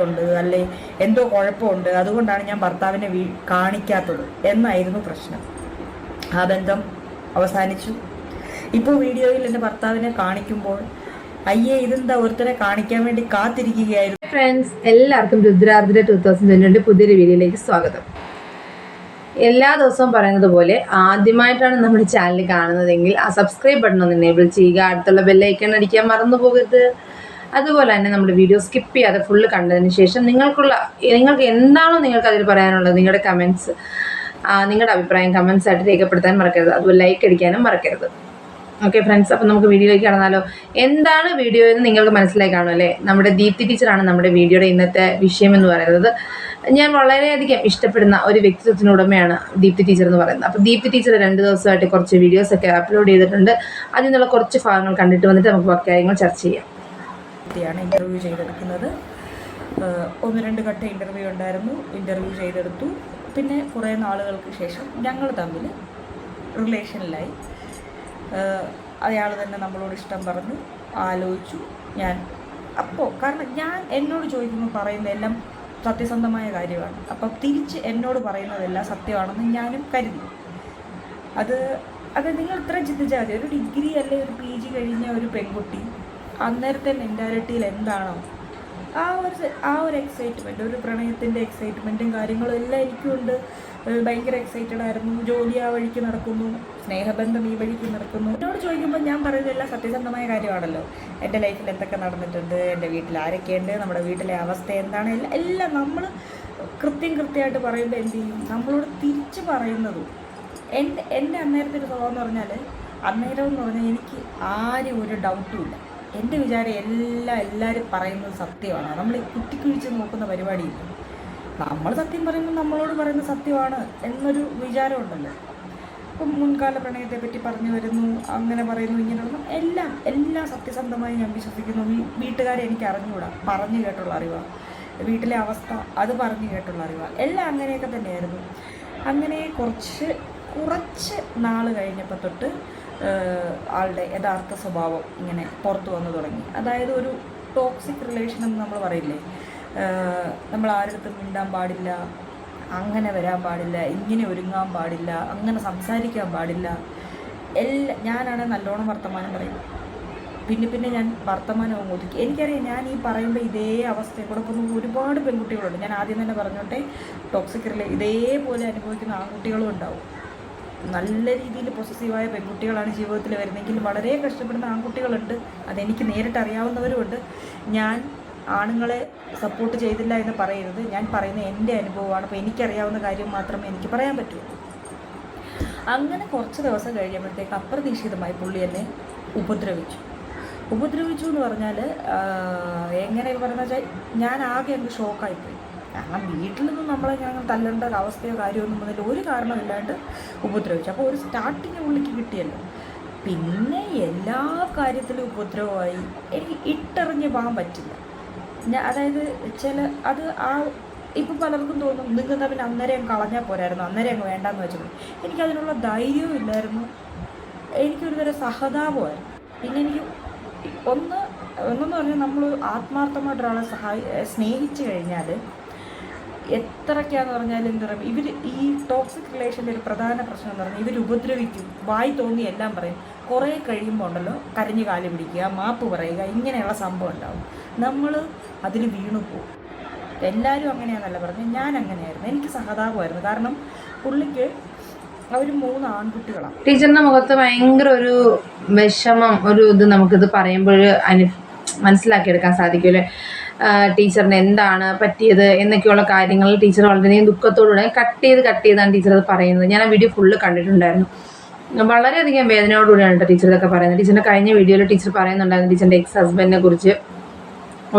ബന്ധമുണ്ട്, അല്ലെ എന്തോ കുഴപ്പമുണ്ട്, അതുകൊണ്ടാണ് ഞാൻ ഭർത്താവിനെ കാണിക്കാത്തത് എന്നായിരുന്നു പ്രശ്നം. ആ ബന്ധം അവസാനിച്ചു. ഇപ്പോൾ വീഡിയോയിൽ എൻ്റെ ഭർത്താവിനെ കാണിക്കുമ്പോൾ അയ്യേ ഇതെന്താ ഒരുത്തരെ കാണിക്കാൻ വേണ്ടി കാത്തിരിക്കുകയായിരുന്നു. ഫ്രണ്ട്സ്, എല്ലാവർക്കും രുദ്രാർദ്ര 2022 പുതിയൊരു വീഡിയോയിലേക്ക് സ്വാഗതം. എല്ലാ ദിവസവും പറയുന്നത് പോലെ ആദ്യമായിട്ടാണ് നമ്മുടെ ചാനൽ കാണുന്നതെങ്കിൽ ആ സബ്സ്ക്രൈബ് ബട്ടൺ ഒന്ന് എനേബിൾ ചെയ്യുക, അടുത്തുള്ള ബെല്ലൈക്കൺ അടിക്കാൻ മറന്നു പോകരുത്. അതുപോലെ തന്നെ നമ്മുടെ വീഡിയോ സ്കിപ്പ് ചെയ്യാതെ ഫുള്ള് കണ്ടതിന് ശേഷം നിങ്ങൾക്ക് എന്താണോ നിങ്ങൾക്ക് അതിൽ പറയാനുള്ളത്, നിങ്ങളുടെ കമൻറ്റ്സ്, നിങ്ങളുടെ അഭിപ്രായം കമൻസ് ആയിട്ട് രേഖപ്പെടുത്താൻ മറക്കരുത്. അതുപോലെ ലൈക്ക് അടിക്കാനും മറക്കരുത്. ഓക്കെ ഫ്രണ്ട്സ്, അപ്പം നമുക്ക് വീഡിയോയിലേക്ക് കടന്നാലോ. എന്താണ് വീഡിയോ എന്ന് നിങ്ങൾക്ക് മനസ്സിലായി കാണും അല്ലേ. നമ്മുടെ ദീപ്തി ടീച്ചറാണ് നമ്മുടെ വീഡിയോയുടെ ഇന്നത്തെ വിഷയം എന്ന് പറയുന്നത്. ഞാൻ വളരെയധികം ഇഷ്ടപ്പെടുന്ന ഒരു വ്യക്തിത്വത്തിനുടമയാണ് ദീപ്തി ടീച്ചർ എന്ന് പറയുന്നത്. അപ്പോൾ ദീപ്തി ടീച്ചർ 2 ദിവസമായിട്ട് കുറച്ച് വീഡിയോസൊക്കെ അപ്ലോഡ് ചെയ്തിട്ടുണ്ട്. അതിൽ നിന്നുള്ള കുറച്ച് ഭാഗങ്ങൾ കണ്ടിട്ട് വന്നിട്ട് നമുക്ക് ബാക്കി കാര്യങ്ങൾ ചർച്ച ചെയ്യാം. ഇൻ്റർവ്യൂ ചെയ്തെടുക്കുന്നത് 1-2 ഘട്ട ഇൻ്റർവ്യൂ ഉണ്ടായിരുന്നു. ഇൻ്റർവ്യൂ ചെയ്തെടുത്തു. പിന്നെ കുറേ നാളുകൾക്ക് ശേഷം ഞങ്ങൾ തമ്മിൽ റിലേഷനിലായി. അയാൾ തന്നെ നമ്മളോട് ഇഷ്ടം പറഞ്ഞു, ആലോചിച്ചു. കാരണം ഞാൻ എന്നോട് ചോദിക്കുമ്പോൾ പറയുന്നതെല്ലാം സത്യസന്ധമായ കാര്യമാണ്. അപ്പം തിരിച്ച് എന്നോട് പറയുന്നതെല്ലാം സത്യമാണെന്ന് ഞാനും കരുതി. അത് നിങ്ങൾ ഇത്ര ചിന്തിച്ചാൽ മതി. ഒരു ഡിഗ്രി അല്ലെ ഒരു PG കഴിഞ്ഞ ഒരു പെൺകുട്ടി അന്നേരത്തെ മെൻറ്റാലിറ്റിയിൽ എന്താണോ ആ ഒരു എക്സൈറ്റ്മെൻറ്റ്, ഒരു പ്രണയത്തിൻ്റെ എക്സൈറ്റ്മെൻറ്റും കാര്യങ്ങളും എല്ലാം എനിക്കുണ്ട്. ഭയങ്കര എക്സൈറ്റഡ് ആയിരുന്നു. ജോലി ആ വഴിക്ക് നടക്കുന്നു, സ്നേഹബന്ധം ഈ വഴിക്ക് നടക്കുന്നു. എന്നോട് ചോദിക്കുമ്പോൾ ഞാൻ പറയുന്നതെല്ലാം സത്യസന്ധമായ കാര്യമാണല്ലോ. എൻ്റെ ലൈഫിൽ എന്തൊക്കെ നടന്നിട്ടുണ്ട്, എൻ്റെ വീട്ടിൽ ആരൊക്കെയുണ്ട്, നമ്മുടെ വീട്ടിലെ അവസ്ഥ എന്താണ്, എല്ലാം നമ്മൾ കൃത്യമായിട്ട് പറയുമ്പോൾ എന്ത് ചെയ്യും, നമ്മളോട് തിരിച്ച് പറയുന്നതും. എൻ്റെ അന്നേരത്തെ ഒരു സ്വഭാവം എന്ന് പറഞ്ഞാൽ, അന്നേരം എന്ന് പറഞ്ഞാൽ എനിക്ക് ആരും ഒരു ഡൗട്ടും ഇല്ല. എൻ്റെ വിചാരം എല്ലാവരും പറയുന്നത് സത്യമാണ്. നമ്മൾ കുത്തിക്കുഴിച്ച് നോക്കുന്ന പരിപാടിയില്ല. നമ്മൾ സത്യം പറയുമ്പോൾ നമ്മളോട് പറയുന്നത് സത്യമാണ് എന്നൊരു വിചാരമുണ്ടല്ലോ. ഇപ്പം മുൻകാല പ്രണയത്തെ പറ്റി പറഞ്ഞു വരുന്നു, അങ്ങനെ പറയുന്നു, ഇങ്ങനെയുള്ള എല്ലാം സത്യസന്ധമായി ഞാൻ വിശ്വസിക്കുന്നു. വീട്ടുകാരെ എനിക്ക് അറിഞ്ഞുകൂടാ, പറഞ്ഞു കേട്ടുള്ള അറിവാണ്. വീട്ടിലെ അവസ്ഥ അത് പറഞ്ഞു കേട്ടുള്ള അറിവാണ്. എല്ലാം അങ്ങനെയൊക്കെ തന്നെയായിരുന്നു. അങ്ങനെ കുറച്ച് നാൾ കഴിഞ്ഞപ്പോൾ തൊട്ട് ആളുടെ യഥാർത്ഥ സ്വഭാവം ഇങ്ങനെ പുറത്തു വന്നു തുടങ്ങി. അതായത് ഒരു ടോക്സിക് റിലേഷൻ എന്ന് നമ്മൾ പറയില്ലേ, നമ്മൾ ആരുടെ മിണ്ടാൻ പാടില്ല, അങ്ങനെ വരാൻ പാടില്ല, ഇങ്ങനെ ഒരുങ്ങാൻ പാടില്ല, അങ്ങനെ സംസാരിക്കാൻ പാടില്ല. ഞാനാണ് നല്ലോണം വർത്തമാനം പറയും. പിന്നെ ഞാൻ വർത്തമാനം ഒതുക്കി. എനിക്കറിയാം ഞാൻ ഈ പറയുമ്പോൾ ഇതേ അവസ്ഥയെ കൂടെ പോകുന്ന ഒരുപാട് പെൺകുട്ടികളുണ്ട്. ഞാൻ ആദ്യം തന്നെ പറഞ്ഞോട്ടെ, ടോക്സിക് ഇതേപോലെ അനുഭവിക്കുന്ന ആൺകുട്ടികളും ഉണ്ടാവും. നല്ല രീതിയിൽ പൊസസീവായ പെൺകുട്ടികളാണ് ജീവിതത്തിൽ വരുന്നതെങ്കിൽ വളരെ കഷ്ടപ്പെടുന്ന ആൺകുട്ടികളുണ്ട്. അതെനിക്ക് നേരിട്ട് അറിയാവുന്നവരുമുണ്ട്. ഞാൻ ആണുങ്ങളെ സപ്പോർട്ട് ചെയ്തില്ല എന്ന് പറയരുത്. ഞാൻ പറയുന്ന എൻ്റെ അനുഭവമാണ്. അപ്പോൾ എനിക്കറിയാവുന്ന കാര്യം മാത്രമേ എനിക്ക് പറയാൻ പറ്റുള്ളൂ. അങ്ങനെ കുറച്ച് ദിവസം കഴിയുമ്പോഴത്തേക്ക് അപ്രതീക്ഷിതമായി പുള്ളി എന്നെ ഉപദ്രവിച്ചു എന്ന് പറഞ്ഞാൽ എങ്ങനെ പറഞ്ഞു വെച്ചാൽ ഞാൻ ആകെ അങ്ങ് ഷോക്കായിപ്പോയി. കാരണം വീട്ടിൽ നിന്നും നമ്മളെ ഞാൻ തല്ലേണ്ട അവസ്ഥയോ കാര്യമൊന്നും വന്നില്ല, ഒരു കാരണമില്ലാണ്ട് ഉപദ്രവിച്ചു. അപ്പോൾ ഒരു സ്റ്റാർട്ടിങ് പുള്ളിക്ക് കിട്ടിയല്ലോ. പിന്നെ എല്ലാ കാര്യത്തിലും ഉപദ്രവമായി. എനിക്ക് ഇട്ടെറിഞ്ഞ് പോകാൻ പറ്റില്ല. അതായത് ഇപ്പം പലർക്കും തോന്നും നിങ്ങൾക്ക് പിന്നെ അന്നേരം കളഞ്ഞാൽ പോരായിരുന്നു, അന്നേരം അങ്ങ് വേണ്ടാന്ന് വെച്ചപ്പോൾ. എനിക്കതിനുള്ള ധൈര്യവും ഇല്ലായിരുന്നു. എനിക്കൊരു തരം സഹതാപമായിരുന്നു. പിന്നെ എനിക്ക് ഒന്നെന്ന് പറഞ്ഞാൽ നമ്മൾ ആത്മാർത്ഥമായിട്ടൊരാളെ സ്നേഹിച്ചു കഴിഞ്ഞാൽ എത്രയ്ക്കാന്ന് പറഞ്ഞാൽ എന്താ പറയുക, ഇവർ ഈ ടോക്സിക് റിലേഷൻ്റെ ഒരു പ്രധാന പ്രശ്നം എന്ന് പറഞ്ഞാൽ ഇവർ ഉപദ്രവിക്കും, വായി തോന്നി എല്ലാം പറയും. കുറേ കഴിയുമ്പോൾ ഉണ്ടല്ലോ കരഞ്ഞു കാല് പിടിക്കുക, മാപ്പ് പറയുക, ഇങ്ങനെയുള്ള സംഭവം ഉണ്ടാവും. നമ്മൾ അതിൽ വീണു പോകും. എല്ലാവരും അങ്ങനെയാണെന്നല്ല പറഞ്ഞത്, ഞാൻ അങ്ങനെയായിരുന്നു. എനിക്ക് സഹതാപമായിരുന്നു. കാരണം പുള്ളിക്ക് അവർ 3 ആൺകുട്ടികളാണ്. ടീച്ചറിൻ്റെ മുഖത്ത് ഭയങ്കര ഒരു വിഷമം, ഇത് നമുക്കിത് പറയുമ്പോൾ മനസ്സിലാക്കിയെടുക്കാൻ സാധിക്കുമല്ലേ. ടീച്ചറിന് എന്താണ് പറ്റിയത് എന്നൊക്കെയുള്ള കാര്യങ്ങൾ ടീച്ചർ വളരെയധികം ദുഃഖത്തോടുകൂടെ കട്ട് ചെയ്താണ് ടീച്ചർ അത് പറയുന്നത്. ഞാൻ ആ വീഡിയോ ഫുള്ള് കണ്ടിട്ടുണ്ടായിരുന്നു. വളരെയധികം വേദനയോടുകൂടിയാണ് കേട്ടോ ടീച്ചർ ഇതൊക്കെ പറയുന്നത്. ടീച്ചറിൻ്റെ കഴിഞ്ഞ വീഡിയോയിൽ ടീച്ചർ പറയുന്നുണ്ടായിരുന്നു ടീച്ചറിൻ്റെ എക്സ് ഹസ്ബൻഡിനെ കുറിച്ച്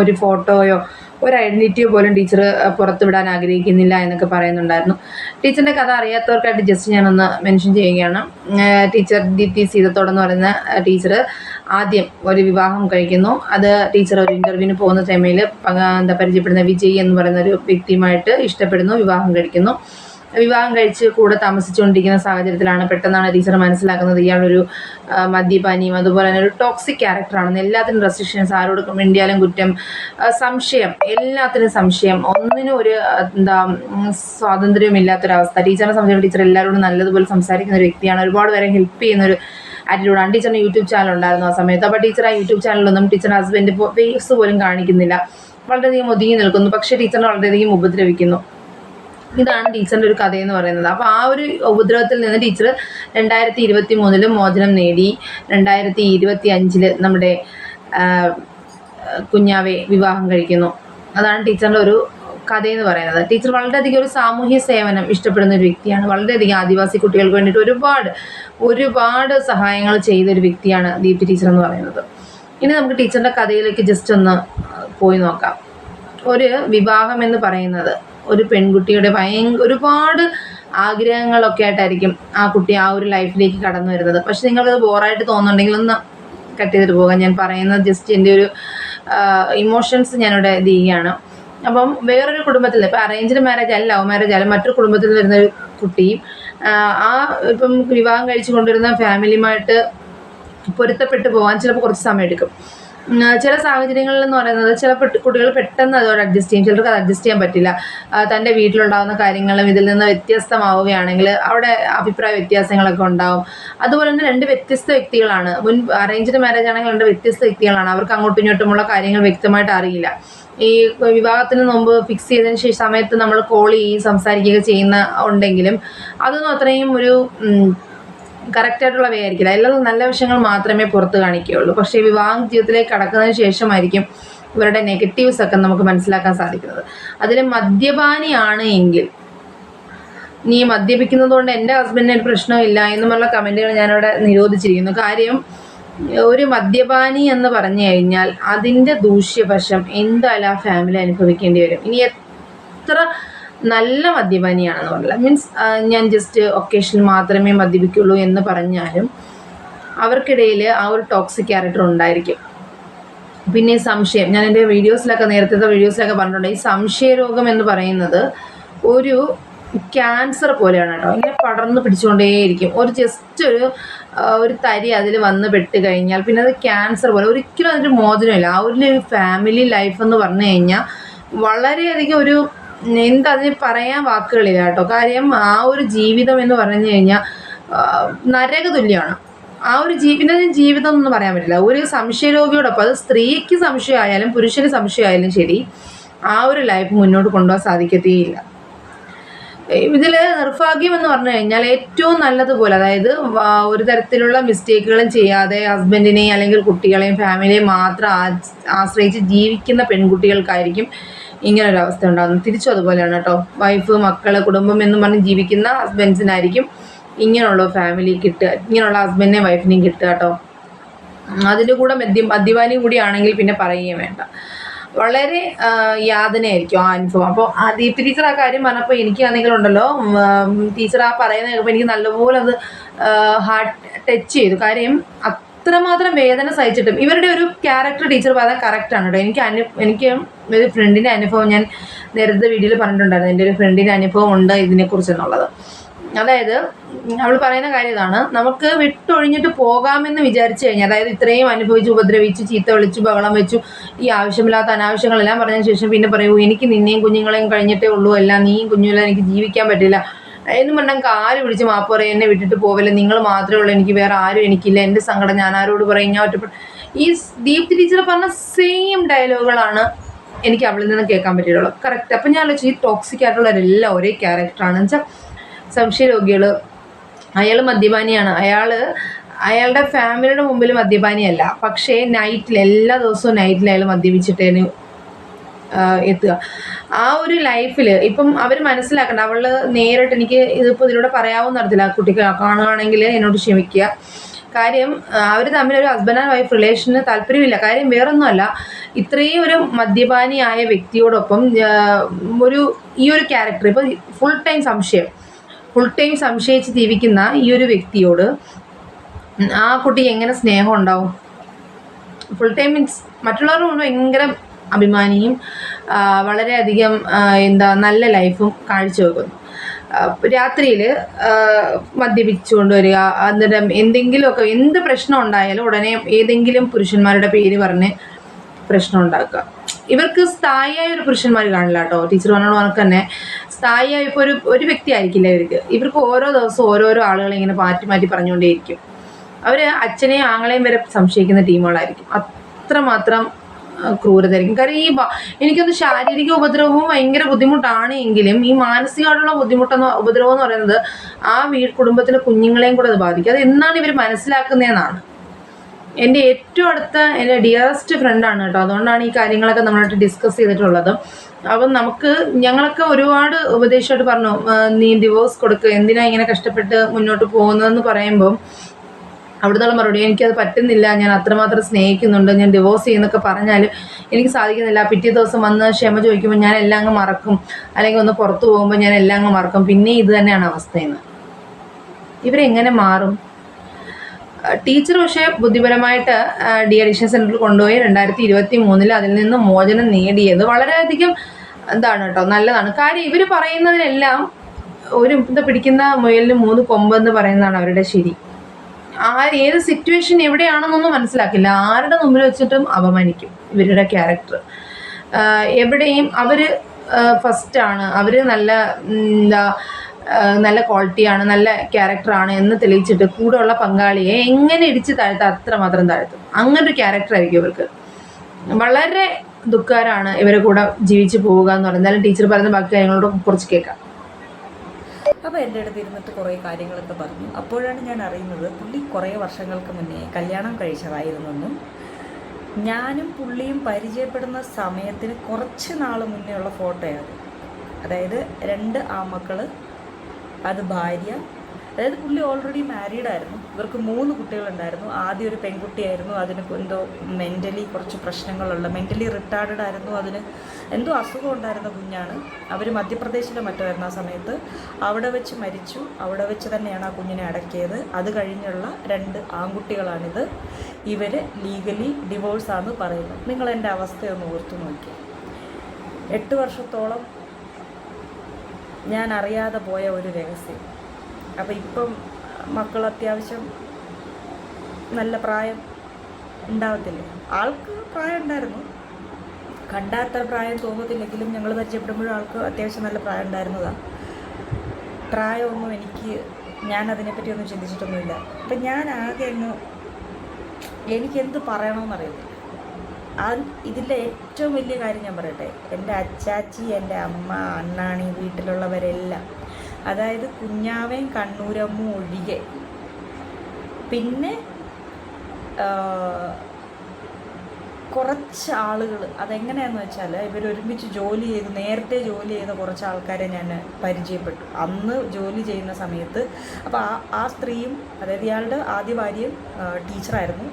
ഒരു ഫോട്ടോയോ ഒരു ഐഡൻറ്റിറ്റിയോ പോലും ടീച്ചർ പുറത്തുവിടാൻ ആഗ്രഹിക്കുന്നില്ല എന്നൊക്കെ പറയുന്നുണ്ടായിരുന്നു. ടീച്ചറിൻ്റെ കഥ അറിയാത്തവർക്കായിട്ട് ജസ്റ്റ് ഞാനൊന്ന് മെൻഷൻ ചെയ്യുകയാണ്. ടീച്ചർ ദീപ്തി സീതത്തോടെന്ന് പറയുന്ന ടീച്ചർ ആദ്യം ഒരു വിവാഹം കഴിക്കുന്നു. അത് ടീച്ചർ ഒരു ഇൻ്റർവ്യൂവിന് പോകുന്ന ടൈമിൽ പരിചയപ്പെടുന്ന വിജയ് എന്ന് പറയുന്ന ഒരു വ്യക്തിയുമായിട്ട് ഇഷ്ടപ്പെടുന്നു, വിവാഹം കഴിക്കുന്നു. വിവാഹം കഴിച്ച് കൂടെ താമസിച്ചുകൊണ്ടിരിക്കുന്ന സാഹചര്യത്തിലാണ് പെട്ടെന്നാണ് ടീച്ചർ മനസ്സിലാക്കുന്നത് ഇയാളൊരു മദ്യപാനിയും അതുപോലെ തന്നെ ഒരു ടോക്സിക് ക്യാരക്ടറാണെന്ന്. എല്ലാത്തിനും റെസ്ട്രിക്ഷൻസ്, ആരോട് മിണ്ടിയാലും കുറ്റം, സംശയം, എല്ലാത്തിനും സംശയം, ഒന്നിനും ഒരു സ്വാതന്ത്ര്യമില്ലാത്തൊരവസ്ഥ. ടീച്ചറിനെ സംബന്ധിച്ച് ടീച്ചർ എല്ലാവരോടും നല്ലതുപോലെ സംസാരിക്കുന്ന ഒരു വ്യക്തിയാണ്, ഒരുപാട് പേരെ ഹെൽപ്പ് ചെയ്യുന്ന ഒരു ആറ്റിറ്റ്യൂഡാണ്. ടീച്ചറിന് യൂട്യൂബ് ചാനൽ ഉണ്ടായിരുന്നു ആ സമയത്ത്. അപ്പോൾ ടീച്ചർ ആ യൂട്യൂബ് ചാനലൊന്നും ടീച്ചറിൻ്റെ ഹസ്ബൻഡ് ഫേസ് പോലും കാണിക്കുന്നില്ല, വളരെയധികം ഒതുങ്ങി നിൽക്കുന്നു, പക്ഷേ ടീച്ചറിനെ വളരെയധികം ഉപദ്രവിക്കുന്നു. ഇതാണ് ടീച്ചറിൻ്റെ ഒരു കഥയെന്ന് പറയുന്നത്. അപ്പോൾ ആ ഒരു ഉപദ്രവത്തിൽ നിന്ന് ടീച്ചർ 2023 മോചനം നേടി 2025 നമ്മുടെ കുഞ്ഞാവെ വിവാഹം കഴിക്കുന്നു. അതാണ് ടീച്ചറിൻ്റെ ഒരു കഥയെന്ന് പറയുന്നത്. ടീച്ചർ വളരെയധികം ഒരു സാമൂഹ്യ സേവനം ഇഷ്ടപ്പെടുന്ന ഒരു വ്യക്തിയാണ്. വളരെയധികം ആദിവാസി കുട്ടികൾക്ക് വേണ്ടിയിട്ട് ഒരുപാട് സഹായങ്ങൾ ചെയ്തൊരു വ്യക്തിയാണ് ദീപ്തി ടീച്ചർ എന്ന് പറയുന്നത്. ഇനി നമുക്ക് ടീച്ചറിൻ്റെ കഥയിലേക്ക് ജസ്റ്റ് ഒന്ന് പോയി നോക്കാം. ഒരു വിവാഹം എന്ന് പറയുന്നത് ഒരു പെൺകുട്ടിയുടെ ഒരുപാട് ആഗ്രഹങ്ങളൊക്കെ ആയിട്ടായിരിക്കും ആ കുട്ടി ആ ഒരു ലൈഫിലേക്ക് കടന്നു വരുന്നത്. പക്ഷെ നിങ്ങൾക്കത് ബോറായിട്ട് തോന്നുന്നുണ്ടെങ്കിൽ ഒന്ന് കട്ട് ചെയ്തിട്ട് പോകാം. ഞാൻ പറയുന്നത് ജസ്റ്റ് എൻ്റെ ഒരു ഇമോഷൻസ് ഞാനിവിടെ ഇത് ചെയ്യുകയാണ്. അപ്പം വേറൊരു കുടുംബത്തിൽ, ഇപ്പം അറേഞ്ച്ഡ് മാരേജ് അല്ല, ലവ് മാരേജ് അല്ല, മറ്റൊരു കുടുംബത്തിൽ വരുന്നൊരു കുട്ടിയും ഇപ്പം വിവാഹം കഴിച്ചു കൊണ്ടുവരുന്ന ഫാമിലിയുമായിട്ട് പൊരുത്തപ്പെട്ടു പോകാൻ ചിലപ്പോൾ കുറച്ച് സമയം എടുക്കും. ചില സാഹചര്യങ്ങളിൽ എന്ന് പറയുന്നത് ചില കുട്ടികൾ പെട്ടെന്ന് അതോടെ അഡ്ജസ്റ്റ് ചെയ്യും, ചിലർക്ക് അത് അഡ്ജസ്റ്റ് ചെയ്യാൻ പറ്റില്ല. തൻ്റെ വീട്ടിലുണ്ടാകുന്ന കാര്യങ്ങളും ഇതിൽ നിന്ന് വ്യത്യസ്തമാവുകയാണെങ്കിൽ അവിടെ അഭിപ്രായ വ്യത്യാസങ്ങളൊക്കെ ഉണ്ടാവും. അതുപോലെ തന്നെ രണ്ട് വ്യത്യസ്ത വ്യക്തികളാണ്. അറേഞ്ച്ഡ് മാരേജ് ആണെങ്കിൽ രണ്ട് വ്യത്യസ്ത വ്യക്തികളാണ്, അവർക്ക് അങ്ങോട്ടും ഇങ്ങോട്ടുമുള്ള കാര്യങ്ങൾ വ്യക്തമായിട്ട് അറിയില്ല. ഈ വിവാഹത്തിന് മുമ്പ് ഫിക്സ് ചെയ്തതിന് സമയത്ത് നമ്മൾ കോൾ ചെയ്യുകയും സംസാരിക്കുകയൊക്കെ ചെയ്യുന്ന ഉണ്ടെങ്കിലും അതൊന്നും അത്രയും ഒരു കറക്റ്റായിട്ടുള്ള വേ ആയിരിക്കില്ല. എല്ലാം നല്ല വശങ്ങൾ മാത്രമേ പുറത്ത് കാണിക്കുകയുള്ളൂ. പക്ഷേ വിവാഹ ജീവിതത്തിലേക്ക് കടക്കുന്നതിന് ശേഷമായിരിക്കും ഇവരുടെ നെഗറ്റീവ്സ് ഒക്കെ നമുക്ക് മനസ്സിലാക്കാൻ സാധിക്കുന്നത്. അതിൽ മദ്യപാനിയാണ് എങ്കിൽ, നീ മദ്യപിക്കുന്നത് കൊണ്ട് എൻ്റെ ഹസ്ബൻഡിന് ഒരു പ്രശ്നമില്ല എന്നുമുള്ള കമൻറ്റുകൾ ഞാനിവിടെ നിരോധിച്ചിരിക്കുന്നു. കാര്യം ഒരു മദ്യപാനി എന്ന് പറഞ്ഞു കഴിഞ്ഞാൽ അതിൻ്റെ ദൂഷ്യവശം എന്തായാലും ആ ഫാമിലി അനുഭവിക്കേണ്ടി വരും. ഇനി എത്ര നല്ല മദ്യപാനിയാണെന്ന് പറഞ്ഞില്ല, മീൻസ് ഞാൻ ജസ്റ്റ് ഒക്കേഷനിൽ മാത്രമേ മദ്യപിക്കുള്ളൂ എന്ന് പറഞ്ഞാലും അവർക്കിടയിൽ ആ ഒരു ടോക്സിക് ക്യാരക്ടർ ഉണ്ടായിരിക്കും. പിന്നെ സംശയം, ഞാൻ എൻ്റെ നേരത്തെ വീഡിയോസിലൊക്കെ പറഞ്ഞിട്ടുണ്ട്, ഈ സംശയരോഗം എന്ന് പറയുന്നത് ഒരു ക്യാൻസർ പോലെയാണ് കേട്ടോ. ഇങ്ങനെ പടർന്ന് പിടിച്ചുകൊണ്ടേയിരിക്കും. ജസ്റ്റ് ഒരു തരി അതിൽ വന്ന് പെട്ട് കഴിഞ്ഞാൽ പിന്നെ അത് ക്യാൻസർ പോലെ, ഒരിക്കലും അതിൻ്റെ മോചനമില്ല. ആ ഒരു ഫാമിലി ലൈഫ് എന്ന് പറഞ്ഞു കഴിഞ്ഞാൽ വളരെയധികം അതിന് പറയാൻ വാക്കുകളില്ല കേട്ടോ. കാര്യം ആ ഒരു ജീവിതം എന്ന് പറഞ്ഞു കഴിഞ്ഞാൽ നരക തുല്യമാണ്. ആ ഒരു ജീവിതം എന്ന് പറയാൻ പറ്റില്ല. ഒരു സംശയരോഗിയോടൊപ്പം, അത് സ്ത്രീക്ക് സംശയമായാലും പുരുഷന് സംശയമായാലും ശരി, ആ ഒരു ലൈഫ് മുന്നോട്ട് കൊണ്ടുപോകാൻ സാധിക്കത്തേയില്ല. ഇതിൽ നിർഭാഗ്യം എന്ന് പറഞ്ഞു കഴിഞ്ഞാൽ ഏറ്റവും നല്ലതുപോലെ, അതായത് ഒരു തരത്തിലുള്ള മിസ്റ്റേക്കുകളും ചെയ്യാതെ ഹസ്ബൻഡിനെയും അല്ലെങ്കിൽ കുട്ടികളെയും ഫാമിലിയെയും മാത്രം ആശ്രയിച്ച് ജീവിക്കുന്ന പെൺകുട്ടികൾക്കായിരിക്കും ഇങ്ങനൊരവസ്ഥ ഉണ്ടാകുന്നത്. തിരിച്ചും അതുപോലെയാണ് കേട്ടോ. വൈഫ്, മക്കള്, കുടുംബം എന്നും പറഞ്ഞ് ജീവിക്കുന്ന ഹസ്ബൻഡ്സിനായിരിക്കും ഇങ്ങനെയുള്ള ഫാമിലി കിട്ടുക, ഇങ്ങനെയുള്ള ഹസ്ബൻഡിനെയും വൈഫിനെയും കിട്ടുക കേട്ടോ. അതിൻ്റെ കൂടെ മദ്യപാനി കൂടിയാണെങ്കിൽ പിന്നെ പറയുകയും വേണ്ട. വളരെ യാതനയായിരിക്കും ആ അനുഭവം. അപ്പോൾ ആ ദീപ്തി ടീച്ചർ ആ കാര്യം പറഞ്ഞപ്പോൾ എനിക്കാണെങ്കിൽ ഉണ്ടല്ലോ, ടീച്ചർ ആ പറയുന്നത് കേൾക്കുമ്പോൾ എനിക്ക് നല്ലപോലെ അത് ഹാർട്ട് ടച്ച് ചെയ്തു. കാര്യം അത്രമാത്രം വേദന സഹിച്ചിട്ടും ഇവരുടെ ഒരു ക്യാരക്ടർ ടീച്ചർ പറഞ്ഞാൽ കറക്റ്റാണ് കേട്ടോ. എനിക്ക് ഒരു ഫ്രണ്ടിൻ്റെ അനുഭവം ഞാൻ നേരത്തെ വീഡിയോയിൽ പറഞ്ഞിട്ടുണ്ടായിരുന്നു. എൻ്റെ ഒരു ഫ്രണ്ടിൻ്റെ അനുഭവം ഉണ്ട് ഇതിനെക്കുറിച്ചെന്നുള്ളത്. അതായത് അവൾ പറയുന്ന കാര്യം ഇതാണ്: നമുക്ക് വിട്ടൊഴിഞ്ഞിട്ട് പോകാമെന്ന് വിചാരിച്ചു കഴിഞ്ഞാൽ, അതായത് ഇത്രയും അനുഭവിച്ച്, ഉപദ്രവിച്ചു, ചീത്ത വിളിച്ചു, ബഹളം വെച്ചു, ഈ ആവശ്യമില്ലാത്ത അനാവശ്യങ്ങളെല്ലാം പറഞ്ഞതിന് ശേഷം പിന്നെ പറയൂ, എനിക്ക് നിന്നെയും കുഞ്ഞുങ്ങളെയും കഴിഞ്ഞിട്ടേ ഉള്ളൂ, അല്ല നീയും കുഞ്ഞുങ്ങളെ എനിക്ക് ജീവിക്കാൻ പറ്റില്ല എന്ന് പറഞ്ഞാൽ കാല് പിടിച്ച് മാപ്പ് പറയും, എന്നെ വിട്ടിട്ട് പോവില്ല, നിങ്ങൾ മാത്രമേ ഉള്ളൂ, എനിക്ക് വേറെ ആരും എനിക്കില്ല, എൻ്റെ സങ്കടം ഞാൻ ആരോട് പറയും, ഞാൻ ഒറ്റപ്പെട്ടു. ഈ ദീപ്തി ടീച്ചർ പറഞ്ഞ സെയിം ഡയലോഗുകളാണ് എനിക്ക് അവളിൽ നിന്ന് കേൾക്കാൻ പറ്റിയിട്ടുള്ളൂ. കറക്റ്റ്. അപ്പം ഞാൻ ആലോചിച്ചു, ഈ ടോക്സിക് ആയിട്ടുള്ളവരെല്ലാം ഒരേ ക്യാരക്ടറാണ് വെച്ചാൽ. സംശയരോഗികൾ, അയാൾ മദ്യപാനിയാണ്, അയാളുടെ ഫാമിലിയുടെ മുമ്പിൽ മദ്യപാനിയല്ല, പക്ഷേ എല്ലാ ദിവസവും നൈറ്റിൽ അയാൾ മദ്യപിച്ചിട്ടേന് എത്തുക. ആ ഒരു ലൈഫിൽ ഇപ്പം അവർ മനസ്സിലാക്കണ്ട. അവൾ നേരിട്ട്, എനിക്ക് ഇതിപ്പോൾ ഇതിലൂടെ പറയാവുന്ന തരത്തില്ല, കുട്ടിക്ക് കാണുകയാണെങ്കിൽ എന്നോട് ക്ഷമിക്കുക. കാര്യം അവർ തമ്മിലൊരു ഹസ്ബൻഡ് ആൻഡ് വൈഫ് റിലേഷന് താല്പര്യമില്ല. കാര്യം വേറൊന്നുമല്ല, ഇത്രയും ഒരു മദ്യപാനിയായ വ്യക്തിയോടൊപ്പം ഈ ഒരു ക്യാരക്ടർ ഇപ്പോൾ ഫുൾ ടൈം സംശയിച്ച് ജീവിക്കുന്ന ഈ ഒരു വ്യക്തിയോട് ആ കുട്ടിക്ക് എങ്ങനെ സ്നേഹം ഉണ്ടാവും? ഫുൾ ടൈം മീൻസ് മറ്റുള്ളവരുടെ മുമ്പ് ഭയങ്കര അഭിമാനിയും വളരെയധികം നല്ല ലൈഫും കാഴ്ചവെക്കുന്നു. രാത്രിയിൽ മദ്യപിച്ചുകൊണ്ട് വരിക, എന്നിട്ട് എന്തെങ്കിലുമൊക്കെ എന്ത് പ്രശ്നം ഉണ്ടായാലും ഉടനെ ഏതെങ്കിലും പുരുഷന്മാരുടെ പേര് പറഞ്ഞ് പ്രശ്നം ഉണ്ടാക്കുക. ഇവർക്ക് സ്ഥായിയായ ഒരു പുരുഷന്മാർ കാണില്ല കേട്ടോ. ടീച്ചർ പറഞ്ഞോട് കണക്ക് തന്നെ സ്ഥായിയായ ഇപ്പോൾ ഒരു വ്യക്തി ആയിരിക്കില്ല ഇവർക്ക് ഓരോ ദിവസവും ഓരോരോ ആളുകളെ ഇങ്ങനെ മാറ്റി മാറ്റി പറഞ്ഞുകൊണ്ടേയിരിക്കും. അവർ അച്ഛനെയും ആങ്ങളെയും വരെ സംശയിക്കുന്ന ടീമുകളായിരിക്കും. അത്രമാത്രം ക്രൂരതായിരിക്കും. കാര്യം എനിക്കൊന്ന് ശാരീരിക ഉപദ്രവവും ഭയങ്കര ബുദ്ധിമുട്ടാണ് എങ്കിലും ഈ മാനസികമായിട്ടുള്ള ഉപദ്രവം എന്ന് പറയുന്നത് ആ കുടുംബത്തിലെ കുഞ്ഞുങ്ങളെയും കൂടെ അത് ബാധിക്കും. അത് എന്നാണ് ഇവർ മനസ്സിലാക്കുന്നതെന്നാണ്. എൻ്റെ ഏറ്റവും അടുത്ത എൻ്റെ ഡിയറസ്റ്റ് ഫ്രണ്ടാണ് കേട്ടോ. അതുകൊണ്ടാണ് ഈ കാര്യങ്ങളൊക്കെ നമ്മളായിട്ട് ഡിസ്കസ് ചെയ്തിട്ടുള്ളത്. അപ്പം ഞങ്ങളൊക്കെ ഒരുപാട് ഉപദേശമായിട്ട് പറഞ്ഞു, നീ ഡിവോഴ്സ് കൊടുക്കുക, എന്തിനാ ഇങ്ങനെ കഷ്ടപ്പെട്ട് മുന്നോട്ട് പോകുന്നതെന്ന് പറയുമ്പം അവിടുന്നുള്ള മറുപടി, എനിക്കത് പറ്റുന്നില്ല, ഞാൻ അത്രമാത്രം സ്നേഹിക്കുന്നുണ്ട്, ഞാൻ ഡിവോഴ്സ് ചെയ്യുന്നൊക്കെ പറഞ്ഞാലും എനിക്ക് സാധിക്കുന്നില്ല. പിറ്റേ ദിവസം വന്ന് ക്ഷമ ചോദിക്കുമ്പോൾ ഞാൻ എല്ലാം അങ്ങ് മറക്കും, അല്ലെങ്കിൽ ഒന്ന് പുറത്തു പോകുമ്പോൾ ഞാൻ എല്ലാം അങ്ങ് മറക്കും, പിന്നെ ഇത് തന്നെയാണ് അവസ്ഥയെന്ന്. ഇവരെങ്ങനെ മാറും? ടീച്ചർ പക്ഷേ ബുദ്ധിപരമായിട്ട് ഡി അഡിക്ഷൻ സെൻറ്ററിൽ കൊണ്ടുപോയി 2023 അതിൽ നിന്ന് മോചനം നേടിയത് വളരെയധികം എന്താണ് കേട്ടോ, നല്ലതാണ്. കാര്യം ഇവർ പറയുന്നതിനെല്ലാം ഇത് പിടിക്കുന്ന മുയലിന് 3 കൊമ്പെന്ന് പറയുന്നതാണ് അവരുടെ ശരി. ഏത് സിറ്റുവേഷൻ എവിടെയാണെന്നൊന്നും മനസ്സിലാക്കില്ല. ആരുടെ മുമ്പിൽ വെച്ചിട്ടും അപമാനിക്കും ഇവരുടെ ക്യാരക്ടർ. എവിടെയും അവർ ഫസ്റ്റാണ്, അവർ നല്ല ക്വാളിറ്റിയാണ്, നല്ല ക്യാരക്ടറാണ് എന്ന് തെളിയിച്ചിട്ട് കൂടെയുള്ള പങ്കാളിയെ എങ്ങനെ ഇടിച്ച് താഴ്ത്താം അത്രമാത്രം താഴ്ത്തും. അങ്ങനൊരു ക്യാരക്ടറായിരിക്കും ഇവർക്ക്. വളരെ ദുഃഖകരമാണ് ഇവരെ കൂടെ ജീവിച്ചു പോവുക എന്ന് പറയുന്നത്. എന്തായാലും ടീച്ചർ പറയുന്ന ബാക്കി കാര്യങ്ങളോട് കുറച്ച് കേൾക്കാം. അപ്പോൾ എൻ്റെ അടുത്ത് ഇരുന്നിട്ട് കുറേ കാര്യങ്ങളൊക്കെ പറഞ്ഞു. അപ്പോഴാണ് ഞാൻ അറിയുന്നത് പുള്ളി കുറേ വർഷങ്ങൾക്ക് മുന്നേ കല്യാണം കഴിച്ചതായിരുന്നെന്നും ഞാനും പുള്ളിയും പരിചയപ്പെടുന്ന സമയത്തിന് കുറച്ച് നാൾ മുന്നേ ഉള്ള ഫോട്ടോയാണ്. അതായത് 2 ആൺമക്കൾ, അത് ഭാര്യ. അതായത് പുള്ളി ഓൾറെഡി മാരീഡായിരുന്നു. ഇവർക്ക് 3 കുട്ടികളുണ്ടായിരുന്നു. ആദ്യം ഒരു പെൺകുട്ടിയായിരുന്നു, അതിന് എന്തോ മെൻ്റലി കുറച്ച് പ്രശ്നങ്ങളുള്ള, മെൻ്റലി റിട്ടാർഡഡ് ആയിരുന്നു, അതിന് എന്തോ അസുഖം ഉണ്ടായിരുന്ന കുഞ്ഞാണ്. അവർ മധ്യപ്രദേശിലെ മറ്റുമായിരുന്നു ആ സമയത്ത്. അവിടെ വെച്ച് മരിച്ചു. അവിടെ വെച്ച് തന്നെയാണ് ആ കുഞ്ഞിനെ അടക്കിയത്. അത് കഴിഞ്ഞുള്ള 2 ആൺകുട്ടികളാണിത്. ഇവർ ലീഗലി ഡിവോഴ്സാണെന്ന് പറയുന്നു. നിങ്ങൾ എൻ്റെ അവസ്ഥയൊന്ന് ഓർത്തു നോക്കി. 8 വർഷത്തോളം ഞാൻ അറിയാതെ പോയ ഒരു രഹസ്യം. അപ്പോൾ ഇപ്പം മക്കൾ അത്യാവശ്യം നല്ല പ്രായം ഉണ്ടാവത്തില്ലേ? ആൾക്ക് പ്രായം ഉണ്ടായിരുന്നു, കണ്ടാത്ര പ്രായം തോന്നത്തില്ലെങ്കിലും ഞങ്ങൾ പരിചയപ്പെടുമ്പോഴും ആൾക്ക് അത്യാവശ്യം നല്ല പ്രായം ഉണ്ടായിരുന്നതാണ്. പ്രായമൊന്നും ഞാനതിനെപ്പറ്റി ഒന്നും ചിന്തിച്ചിട്ടൊന്നുമില്ല. അപ്പം ഞാൻ ആകെ എനിക്കെന്ത് പറയണമെന്നറിയത്തില്ല. ഇതിൻ്റെ ഏറ്റവും വലിയ കാര്യം ഞാൻ പറയട്ടെ, എൻ്റെ അച്ചാച്ചി, എൻ്റെ അമ്മ, അണ്ണാണി, വീട്ടിലുള്ളവരെല്ലാം, അതായത് കുഞ്ഞാവേയും കണ്ണൂരമ്മും ഒഴികെ, പിന്നെ കുറച്ച് ആളുകൾ, അതെങ്ങനെയാണെന്ന് വെച്ചാൽ ഇവരൊരുമിച്ച് നേരത്തെ ജോലി ചെയ്ത കുറച്ച് ആൾക്കാരെ ഞാൻ പരിചയപ്പെട്ടു അന്ന് ജോലി ചെയ്യുന്ന സമയത്ത്. അപ്പോൾ ആ സ്ത്രീയും, അതായത് ഇയാളുടെ ആദ്യ ഭാര്യയും ടീച്ചറായിരുന്നു.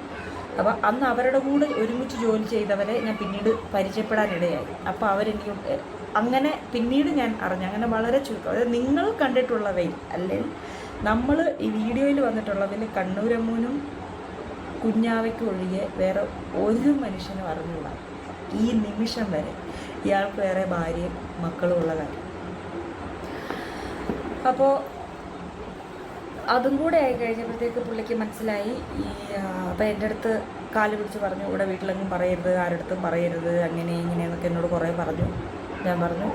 അപ്പോൾ അന്ന് അവരുടെ കൂടെ ഒരുമിച്ച് ജോലി ചെയ്തവരെ ഞാൻ പിന്നീട് പരിചയപ്പെടാനിടയായി. അപ്പോൾ അവരെനിക്ക് അങ്ങനെ പിന്നീട് ഞാൻ അറിഞ്ഞു. അങ്ങനെ വളരെ ചുരുക്കം, അതായത് നിങ്ങൾ കണ്ടിട്ടുള്ളവയിൽ, അല്ലെങ്കിൽ നമ്മൾ ഈ വീഡിയോയിൽ വന്നിട്ടുള്ളതിൽ കണ്ണൂരമ്മൂനും കുഞ്ഞാവയ്ക്കും ഒഴികെ വേറെ ഒരു മനുഷ്യനും അറിഞ്ഞുള്ള ഈ നിമിഷം വരെ ഇയാൾക്ക് വേറെ ഭാര്യയും മക്കളും ഉള്ള കാര്യം. അപ്പോൾ അതും കൂടെ ആയി കഴിഞ്ഞപ്പോഴത്തേക്ക് പുള്ളിക്ക് മനസ്സിലായി. അപ്പോൾ എൻ്റെ അടുത്ത് കാല് പിടിച്ച് പറഞ്ഞു, ഇവിടെ വീട്ടിലെങ്ങും പറയരുത്, ആരടുത്തും പറയരുത്, അങ്ങനെ ഇങ്ങനെയെന്നൊക്കെ എന്നോട് കുറേ പറഞ്ഞു. ഞാൻ പറഞ്ഞു,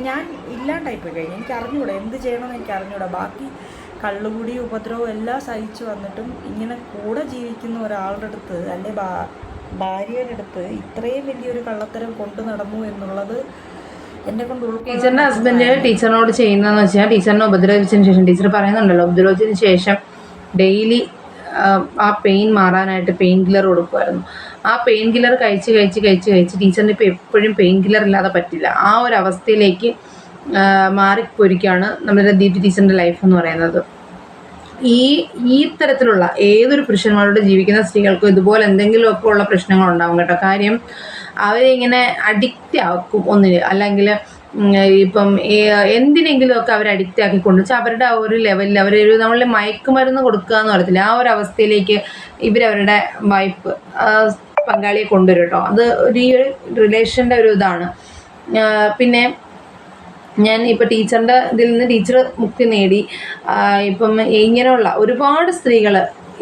ഞാൻ ഇല്ലാണ്ടായിപ്പോയി കഴിഞ്ഞു, എനിക്ക് അറിഞ്ഞൂടാ എന്ത് ചെയ്യണമെന്ന് എനിക്ക് അറിഞ്ഞൂടാ. ബാക്കി കള്ളുകൂടി ഉപദ്രവം എല്ലാം സഹിച്ചു വന്നിട്ടും ഇങ്ങനെ കൂടെ ജീവിക്കുന്ന ഒരാളുടെ അടുത്ത്, അല്ലെ ഭാര്യയുടെ അടുത്ത് ഇത്രയും വലിയൊരു കള്ളത്തരം കൊണ്ടു നടന്നു എന്നുള്ളത് എന്നെ കൊണ്ട് ടീച്ചറിൻ്റെ ഹസ്ബൻഡ് ടീച്ചറിനോട് ചെയ്യുന്നതെന്ന് വെച്ചാൽ, ടീച്ചറിനെ ഉപദ്രവിച്ചതിന് ശേഷം, ടീച്ചർ പറയുന്നുണ്ടല്ലോ, ഉപദ്രവിച്ചതിന് ശേഷം ഡെയിലി ആ പെയിൻ മാറാനായിട്ട് പെയിൻ കില്ലർ കൊടുക്കുമായിരുന്നു. ആ പെയിൻ കില്ലർ കഴിച്ച് ടീച്ചറിന് ഇപ്പോൾ എപ്പോഴും പെയിൻ കില്ലർ ഇല്ലാതെ പറ്റില്ല. ആ ഒരു അവസ്ഥയിലേക്ക് മാറിപ്പോയിരിക്കുകയാണ് നമ്മുടെ ദീപ്തി ടീച്ചറിൻ്റെ ലൈഫ് എന്ന് പറയുന്നത്. ഈ തരത്തിലുള്ള ഏതൊരു പുരുഷന്മാരോട് ജീവിക്കുന്ന സ്ത്രീകൾക്കും ഇതുപോലെ എന്തെങ്കിലുമൊക്കെ ഉള്ള പ്രശ്നങ്ങളുണ്ടാവും കേട്ടോ. കാര്യം അവരിങ്ങനെ അഡിക്റ്റ് ആക്കും ഒന്നിന്, അല്ലെങ്കിൽ ഇപ്പം എന്തിനെങ്കിലുമൊക്കെ അവർ അഡിക്റ്റ് ആക്കിക്കൊണ്ട് വെച്ചാൽ അവരുടെ ആ ഒരു ലെവലിൽ നമ്മൾ മയക്കുമരുന്ന് കൊടുക്കുക എന്ന് പറയത്തില്ല, ആ ഒരു അവസ്ഥയിലേക്ക് ഇവരവരുടെ വൈഫ് പങ്കാളിയെ കൊണ്ടുവരും കേട്ടോ. അത് ഈ ഒരു റിലേഷൻ്റെ ഒരു ഇതാണ്. പിന്നെ ഞാൻ ഇപ്പോൾ ടീച്ചറിൻ്റെ ഇതിൽ നിന്ന് ടീച്ചർ മുക്തി നേടി. ഇപ്പം ഇങ്ങനെയുള്ള ഒരുപാട് സ്ത്രീകൾ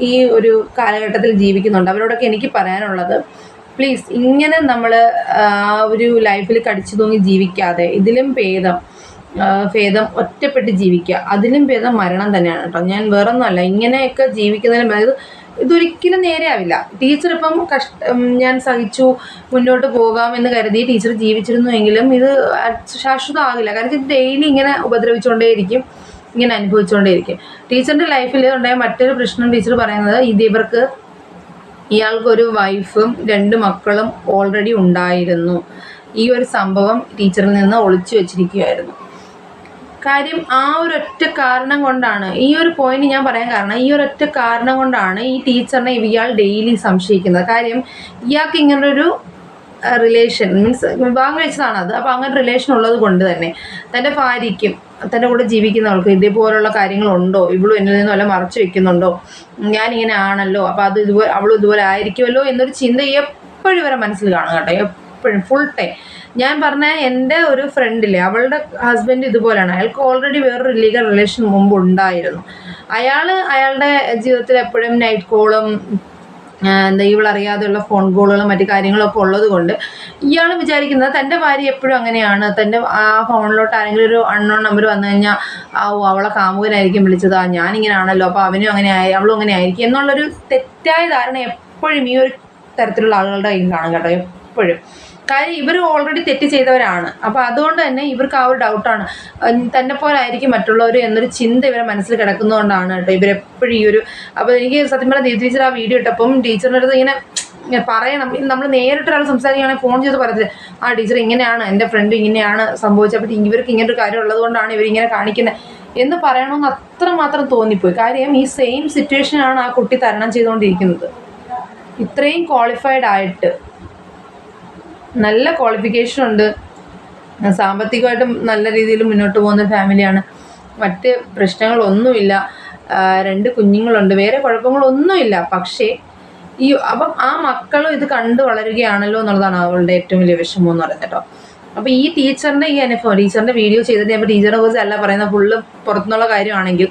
ഈ ഒരു കാലഘട്ടത്തിൽ ജീവിക്കുന്നുണ്ട്. അവരോടൊക്കെ എനിക്ക് പറയാനുള്ളത്, പ്ലീസ് ഇങ്ങനെ നമ്മൾ ഒരു ലൈഫിൽ കടിച്ചു തൂങ്ങി ജീവിക്കാതെ ഇതിലും ഭേദം ഒറ്റപ്പെട്ട് ജീവിക്കുക. അതിലും ഭേദം മരണം തന്നെയാണ് കേട്ടോ. ഞാൻ വേറൊന്നുമല്ല, ഇങ്ങനെയൊക്കെ ജീവിക്കുന്നതിലും ഇതൊരിക്കലും നേരെയാവില്ല. ടീച്ചർ ഇപ്പം ഞാൻ സഹിച്ചു മുന്നോട്ട് പോകാമെന്ന് കരുതി ടീച്ചർ ജീവിച്ചിരുന്നുവെങ്കിലും ഇത് ശാശ്വതമാകില്ല. കാരണം ഇത് ഡെയിലി ഇങ്ങനെ ഉപദ്രവിച്ചുകൊണ്ടേയിരിക്കും, ഇങ്ങനെ അനുഭവിച്ചുകൊണ്ടേയിരിക്കും. ടീച്ചറിൻ്റെ ലൈഫിൽ ഉണ്ടായ മറ്റൊരു പ്രശ്നം ടീച്ചർ പറയുന്നത്, ഇയാൾക്കൊരു വൈഫും 2 മക്കളും ഓൾറെഡി ഉണ്ടായിരുന്നു. ഈ ഒരു സംഭവം ടീച്ചറിൽ നിന്ന് ഒളിച്ചു വെച്ചിരിക്കുകയായിരുന്നു. കാര്യം ആ ഒരൊറ്റ കാരണം കൊണ്ടാണ്, ഈ ഒരു പോയിന്റ് ഞാൻ പറയാൻ കാരണം, ഈ ഒരൊറ്റ കാരണം കൊണ്ടാണ് ഈ ടീച്ചറിനെ ഇയാൾ ഡെയിലി സംശയിക്കുന്നത്. കാര്യം ഇയാൾക്ക് ഇങ്ങനൊരു റിലേഷൻ മീൻസ് വിവാഹം കഴിച്ചതാണ് അത്. അപ്പോൾ അങ്ങനെ റിലേഷൻ ഉള്ളത് കൊണ്ട് തന്നെ തൻ്റെ ഭാര്യയ്ക്കും തൻ്റെ കൂടെ ജീവിക്കുന്നവർക്ക് ഇതേപോലുള്ള കാര്യങ്ങളുണ്ടോ, ഇവളും എന്നിൽ നിന്ന് വല്ല മറച്ചു വെക്കുന്നുണ്ടോ, ഞാനിങ്ങനെ ആണല്ലോ, അപ്പോൾ അത് അവളും ഇതുപോലെ ആയിരിക്കുമല്ലോ എന്നൊരു ചിന്ത എപ്പോഴും ഇവരെ മനസ്സിൽ കാണും കേട്ടോ. എപ്പോഴും ഫുൾ ടൈം. ഞാൻ പറഞ്ഞ എൻ്റെ ഒരു ഫ്രണ്ടില്ലേ, അവളുടെ ഹസ്ബൻഡ് ഇതുപോലെയാണ്. അയാൾക്ക് ഓൾറെഡി വേറൊരു ഇല്ലീഗൽ റിലേഷൻ മുമ്പ് ഉണ്ടായിരുന്നു. അയാളുടെ ജീവിതത്തിൽ എപ്പോഴും നൈറ്റ് കോളും ഇവളറിയാതെയുള്ള ഫോൺ കോളുകളും മറ്റു കാര്യങ്ങളൊക്കെ ഉള്ളത് കൊണ്ട് ഇയാൾ വിചാരിക്കുന്നത് തൻ്റെ ഭാര്യ എപ്പോഴും അങ്ങനെയാണ്. തൻ്റെ ആ ഫോണിലോട്ട് ആരെങ്കിലും ഒരു അൺനോൺ നമ്പർ വന്നു കഴിഞ്ഞാൽ അവളെ കാമുകനായിരിക്കും വിളിച്ചത്, ഞാനിങ്ങനെ ആണല്ലോ, അപ്പോൾ അവനും അവളും അങ്ങനെ ആയിരിക്കും എന്നുള്ളൊരു തെറ്റായ ധാരണ എപ്പോഴും ഈ ഒരു തരത്തിലുള്ള ആളുകളുടെ കയ്യിൽ കാണും കേട്ടോ. എപ്പോഴും കാര്യം ഇവർ ഓൾറെഡി തെറ്റ് ചെയ്തവരാണ്. അപ്പോൾ അതുകൊണ്ട് തന്നെ ഇവർക്ക് ആ ഒരു ഡൗട്ടാണ്, തന്നെ പോലെ ആയിരിക്കും മറ്റുള്ളവർ എന്നൊരു ചിന്ത ഇവരെ മനസ്സിൽ കിടക്കുന്നതുകൊണ്ടാണ് കേട്ടോ ഇവരെപ്പോഴും ഈ ഒരു. അപ്പോൾ എനിക്ക് സത്യം പറഞ്ഞാൽ ദീപ്തി ടീച്ചർ ആ വീഡിയോ ഇട്ടപ്പം ടീച്ചറിൻ്റെ അടുത്ത് ഇങ്ങനെ പറയണം, നമ്മൾ നേരിട്ടൊരാൾ സംസാരിക്കുകയാണെങ്കിൽ ഫോൺ ചെയ്ത് പറഞ്ഞത്, ആ ടീച്ചർ ഇങ്ങനെയാണ്, എൻ്റെ ഫ്രണ്ട് ഇങ്ങനെയാണ് സംഭവിച്ചത്, അപ്പോൾ ഇവർക്ക് ഇങ്ങനൊരു കാര്യം ഉള്ളത് കൊണ്ടാണ് ഇവരിങ്ങനെ കാണിക്കുന്നത് എന്ന് പറയണമെന്ന് അത്രമാത്രം തോന്നിപ്പോയി. കാര്യം ഈ സെയിം സിറ്റുവേഷനാണ് ആ കുട്ടി തരണം ചെയ്തുകൊണ്ടിരിക്കുന്നത്. ഇത്രയും ക്വാളിഫൈഡ് ആയിട്ട്, നല്ല ക്വാളിഫിക്കേഷൻ ഉണ്ട്, സാമ്പത്തികമായിട്ടും നല്ല രീതിയിൽ മുന്നോട്ട് പോകുന്ന ഫാമിലിയാണ്, മറ്റ് പ്രശ്നങ്ങളൊന്നുമില്ല, 2 കുഞ്ഞുങ്ങളുണ്ട്, വേറെ കുഴപ്പങ്ങളൊന്നുമില്ല. പക്ഷേ അപ്പം ആ മക്കളും ഇത് കണ്ടു വളരുകയാണല്ലോ എന്നുള്ളതാണ് അവളുടെ ഏറ്റവും വലിയ വിഷമം എന്ന് പറയുന്നത് കേട്ടോ. അപ്പോൾ ഈ ടീച്ചറിൻ്റെ ഈ അനുഭവം, ടീച്ചറിൻ്റെ വീഡിയോ ചെയ്തിട്ട് ഞാൻ ടീച്ചറിനെ കുറിച്ച് അല്ല പറയുന്നത്, ഫുള്ള് പുറത്തുനിന്നുള്ള കാര്യമാണെങ്കിൽ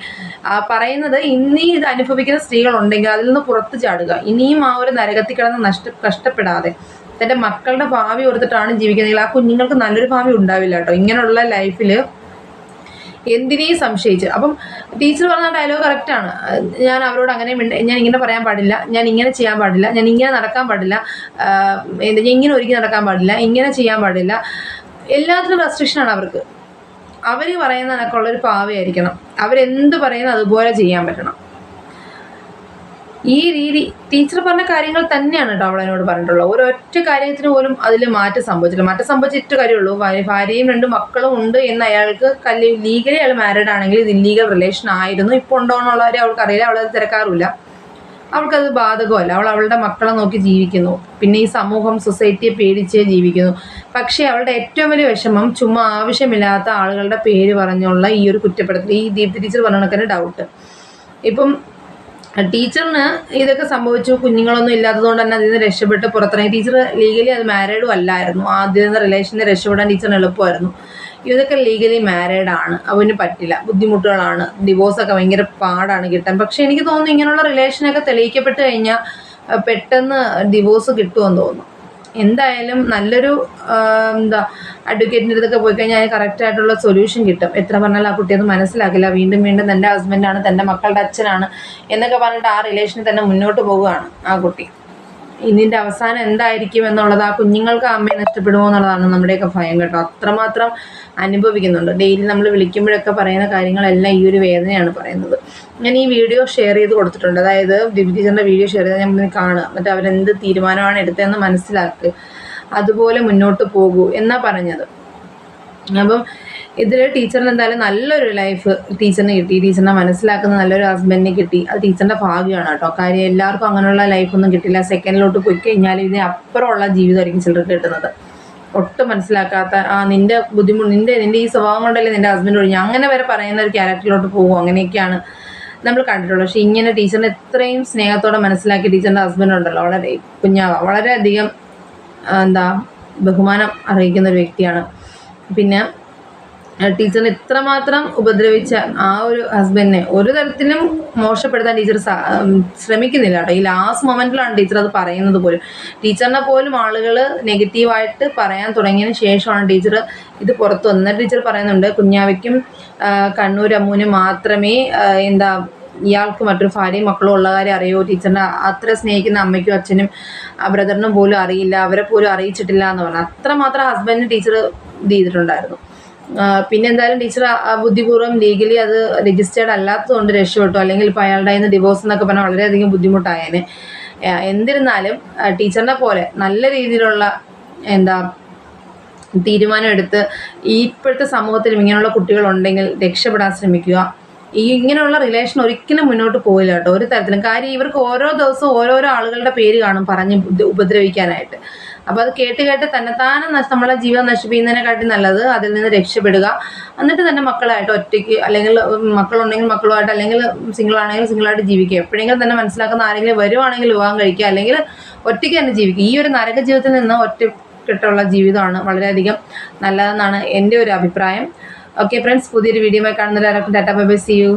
പറയുന്നത്, ഇനി ഇത് അനുഭവിക്കുന്ന സ്ത്രീകളുണ്ടെങ്കിൽ അതിൽ നിന്ന് പുറത്ത് ചാടുക. ഇനിയും ആ ഒരു നരകത്തിൽ കിടന്ന് കഷ്ടപ്പെടാതെ തൻ്റെ മക്കളുടെ ഭാവി ഓർത്തിട്ടാണ് ജീവിക്കുന്നതെങ്കിൽ ആ കുഞ്ഞുങ്ങൾക്ക് നല്ലൊരു ഭാവി ഉണ്ടാവില്ല കേട്ടോ. ഇങ്ങനെയുള്ള ലൈഫിൽ എന്തിനേയും സംശയിച്ച്. അപ്പം ടീച്ചർ പറഞ്ഞ ഡയലോഗ് കറക്റ്റാണ്. ഞാൻ അവരോട് അങ്ങനെ ഞാൻ ഇങ്ങനെ പറയാൻ പാടില്ല, ഞാൻ ഇങ്ങനെ ചെയ്യാൻ പാടില്ല, ഞാൻ ഇങ്ങനെ നടക്കാൻ പാടില്ല, ഞാൻ ഇങ്ങനെ ഒരുക്കി നടക്കാൻ പാടില്ല, ഇങ്ങനെ ചെയ്യാൻ പാടില്ല. എല്ലാത്തിനും റെസ്ട്രിക്ഷനാണ് അവർക്ക്. അവർ പറയുന്ന കണക്കുള്ളൊരു പാവയായിരിക്കണം, അവരെന്ത് പറയുന്നത് അതുപോലെ ചെയ്യാൻ പറ്റണം. ഈ രീതി ടീച്ചർ പറഞ്ഞ കാര്യങ്ങൾ തന്നെയാണ് കേട്ടോ അവളെന്നോട് പറഞ്ഞിട്ടുള്ളത്. ഒരൊറ്റ കാര്യത്തിന് പോലും അതിൽ മാറ്റം സംഭവിച്ചില്ല. മാറ്റം സംഭവിച്ചിട്ട് കാര്യമുള്ളൂ, ഭാര്യയും 2 മക്കളും ഉണ്ട് എന്ന് അയാൾക്ക് ലീഗലി അയാൾ മാരീഡ് ആണെങ്കിൽ ഇത് ഇല്ലീഗൽ റിലേഷൻ ആയിരുന്നു. ഇപ്പോൾ ഉണ്ടോ എന്നുള്ള കാര്യം അവൾക്കറിയില്ല, അവളത് തിരക്കാറില്ല, അവൾക്കത് ബാധകമല്ല. അവളുടെ മക്കളെ നോക്കി ജീവിക്കുന്നു, പിന്നെ ഈ സമൂഹം സൊസൈറ്റിയെ പേടിച്ച് ജീവിക്കുന്നു. പക്ഷേ അവളുടെ ഏറ്റവും വലിയ വിഷമം ചുമ്മാ ആവശ്യമില്ലാത്ത ആളുകളുടെ പേര് പറഞ്ഞുള്ള ഈ ഒരു കുറ്റപ്പെടുത്തൽ. ഈ ദീപ്തി ടീച്ചർ പറഞ്ഞ കണക്കിന് ഡൗട്ട്. ഇപ്പം ടീച്ചറിന് ഇതൊക്കെ സംഭവിച്ചു, കുഞ്ഞുങ്ങളൊന്നും ഇല്ലാത്തതുകൊണ്ട് തന്നെ അതിൽ നിന്ന് രക്ഷപ്പെട്ട് പുറത്തിറങ്ങി. ടീച്ചർ ലീഗലി അത് മാരീഡും അല്ലായിരുന്നു. ആദ്യം റിലേഷനിൽ രക്ഷപ്പെടാൻ ടീച്ചറിന് എളുപ്പമായിരുന്നു. ഇതൊക്കെ ലീഗലി മാരീഡാണ്, അവന് പറ്റില്ല, ബുദ്ധിമുട്ടുകളാണ്, ഡിവോഴ്സൊക്കെ ഭയങ്കര പാടാണ് കിട്ടാൻ. പക്ഷേ എനിക്ക് തോന്നുന്നു ഇങ്ങനെയുള്ള റിലേഷനൊക്കെ തെളിയിക്കപ്പെട്ട് കഴിഞ്ഞാൽ പെട്ടെന്ന് ഡിവോഴ്സ് കിട്ടുമെന്ന് തോന്നുന്നു. എന്തായാലും നല്ലൊരു അഡ്വക്കേറ്റിൻ്റെ അടുത്തൊക്കെ പോയി കഴിഞ്ഞാൽ അതിന് കറക്റ്റായിട്ടുള്ള സൊല്യൂഷൻ കിട്ടും. എത്ര പറഞ്ഞാലും ആ കുട്ടി അത് മനസ്സിലാക്കില്ല. വീണ്ടും തൻ്റെ ഹസ്ബൻഡാണ്, തൻ്റെ മക്കളുടെ അച്ഛനാണ് എന്നൊക്കെ പറഞ്ഞിട്ട് ആ റിലേഷനിൽ തന്നെ മുന്നോട്ട് പോവുകയാണ് ആ കുട്ടി. ഇതിൻ്റെ അവസാനം എന്തായിരിക്കും എന്നുള്ളത്, ആ കുഞ്ഞുങ്ങൾക്ക് അമ്മയെ നഷ്ടപ്പെടുമോ എന്നുള്ളതാണ് നമ്മുടെയൊക്കെ ഭയം കേട്ടോ. അത്രമാത്രം അനുഭവിക്കുന്നുണ്ട്. ഡെയിലി നമ്മൾ വിളിക്കുമ്പോഴൊക്കെ പറയുന്ന കാര്യങ്ങളെല്ലാം ഈ ഒരു വേദനയാണ് പറയുന്നത്. ഞാൻ ഈ വീഡിയോ ഷെയർ ചെയ്ത് കൊടുത്തിട്ടുണ്ട്. അതായത് ദീപ്തി ടീച്ചറിൻ്റെ വീഡിയോ ഷെയർ ചെയ്ത് നമ്മൾ കാണുക, എന്നിട്ട് അവരെന്ത് തീരുമാനമാണ് എടുത്തതെന്ന് മനസ്സിലാക്കുക, അതുപോലെ മുന്നോട്ട് പോകൂ എന്നാണ് പറഞ്ഞത്. അപ്പം ഇതിൽ ടീച്ചറിന് എന്തായാലും നല്ലൊരു ലൈഫ് ടീച്ചറിന് കിട്ടി, ടീച്ചറിനെ മനസ്സിലാക്കുന്ന നല്ലൊരു ഹസ്ബൻഡിനെ കിട്ടി. അത് ടീച്ചറിൻ്റെ ഭാഗ്യമാണ് കേട്ടോ. കാര്യം എല്ലാവർക്കും അങ്ങനെയുള്ള ലൈഫൊന്നും കിട്ടില്ല. സെക്കൻഡിലോട്ട് പോയി കഴിഞ്ഞാൽ ഇതിന് അപ്പുറമുള്ള ജീവിതമായിരിക്കും ചിലർക്ക് കിട്ടുന്നത്. ഒട്ടും മനസ്സിലാക്കാത്ത നിൻ്റെ ബുദ്ധിമുട്ട്, നിൻ്റെ ഈ സ്വഭാവം കൊണ്ടല്ലേ നിൻ്റെ ഹസ്ബൻഡ് ഒഴിഞ്ഞു, അങ്ങനെ വരെ പറയുന്ന ഒരു ക്യാരക്ടറിലോട്ട് പോകും. അങ്ങനെയൊക്കെയാണ് നമ്മൾ കണ്ടിട്ടുള്ളത്. പക്ഷേ ഇങ്ങനെ ടീച്ചറിനെ എത്രയും സ്നേഹത്തോടെ മനസ്സിലാക്കി ടീച്ചറിൻ്റെ ഹസ്ബൻഡ് ഉണ്ടല്ലോ, വളരെ കുഞ്ഞാവ, വളരെയധികം ബഹുമാനം അറിയിക്കുന്ന ഒരു വ്യക്തിയാണ്. പിന്നെ ടീച്ചറിനെ ഇത്രമാത്രം ഉപദ്രവിച്ച ആ ഒരു ഹസ്ബൻഡിനെ ഒരു തരത്തിലും മോശപ്പെടുത്താൻ ടീച്ചർ ശ്രമിക്കുന്നില്ല കേട്ടോ. ഈ ലാസ്റ്റ് മൊമെൻറ്റിലാണ് ടീച്ചർ അത് പറയുന്നത് പോലും. ടീച്ചറിനെ പോലും ആളുകൾ നെഗറ്റീവായിട്ട് പറയാൻ തുടങ്ങിയതിന് ശേഷമാണ് ടീച്ചർ ഇത് പുറത്തു വന്നത്. ടീച്ചർ പറയുന്നുണ്ട്, കുഞ്ഞാവയ്ക്കും കണ്ണൂർ അമ്മൂനും മാത്രമേ ഇയാൾക്ക് മറ്റൊരു ഭാര്യയും മക്കളും ഉള്ള കാര്യം അറിയോ, ടീച്ചറിനെ അത്ര സ്നേഹിക്കുന്ന അമ്മയ്ക്കും അച്ഛനും ബ്രദറിനും പോലും അറിയില്ല, അവരെ പോലും അറിയിച്ചിട്ടില്ല എന്ന് പറഞ്ഞു. അത്രമാത്രം ഹസ്ബൻഡിന് ടീച്ചർ ഇത് ചെയ്തിട്ടുണ്ടായിരുന്നു. പിന്നെ എന്തായാലും ടീച്ചർ ബുദ്ധിപൂർവ്വം ലീഗലി അത് രജിസ്റ്റേർഡ് അല്ലാത്തതുകൊണ്ട് രക്ഷപ്പെട്ടു. അല്ലെങ്കിൽ ഇപ്പോൾ അയാളുടെ കയ്യിൽ നിന്ന് ഡിവോഴ്സ് എന്നൊക്കെ പറഞ്ഞാൽ വളരെയധികം ബുദ്ധിമുട്ടായേനെ. എന്നിരുന്നാലും ടീച്ചറിനെ പോലെ നല്ല രീതിയിലുള്ള തീരുമാനം എടുത്ത് ഇപ്പോഴത്തെ സമൂഹത്തിലും ഇങ്ങനെയുള്ള കുട്ടികളുണ്ടെങ്കിൽ രക്ഷപ്പെടാൻ ശ്രമിക്കുക. ഇങ്ങനെയുള്ള റിലേഷൻ ഒരിക്കലും മുന്നോട്ട് പോയില്ല കേട്ടോ, ഒരു തരത്തിലും. കാര്യം ഇവർക്ക് ഓരോ ദിവസവും ഓരോരോ ആളുകളുടെ പേര് കാണും പറഞ്ഞ് ഉപദ്രവിക്കാനായിട്ട്. അപ്പോൾ അത് കേട്ട് തന്നെത്താനെ നമ്മളെ ജീവിതം നശിപ്പിക്കുന്നതിനെക്കാട്ടി നല്ലത് അതിൽ നിന്ന് രക്ഷപ്പെടുക. എന്നിട്ട് തന്നെ മക്കളായിട്ട് ഒറ്റയ്ക്ക്, അല്ലെങ്കിൽ മക്കളുണ്ടെങ്കിൽ മക്കളുമായിട്ട്, അല്ലെങ്കിൽ സിംഗിളാണെങ്കിൽ സിംഗിളായിട്ട് ജീവിക്കുക. എപ്പോഴെങ്കിലും തന്നെ മനസ്സിലാക്കുന്ന ആരെങ്കിലും വരുവാണെങ്കിൽ വിവാഹം കഴിക്കുക, അല്ലെങ്കിൽ ഒറ്റയ്ക്ക് തന്നെ ജീവിക്കുക. ഈ ഒരു നരക ജീവിതത്തിൽ നിന്ന് ഒറ്റക്കെട്ടുള്ള ജീവിതമാണ് വളരെയധികം നല്ലതെന്നാണ് എൻ്റെ ഒരു അഭിപ്രായം. ഓക്കെ ഫ്രണ്ട്സ്, പുതിയൊരു വീഡിയോയുമായി കാണുന്നവരായിരിക്കും. Tata bye bye, see U.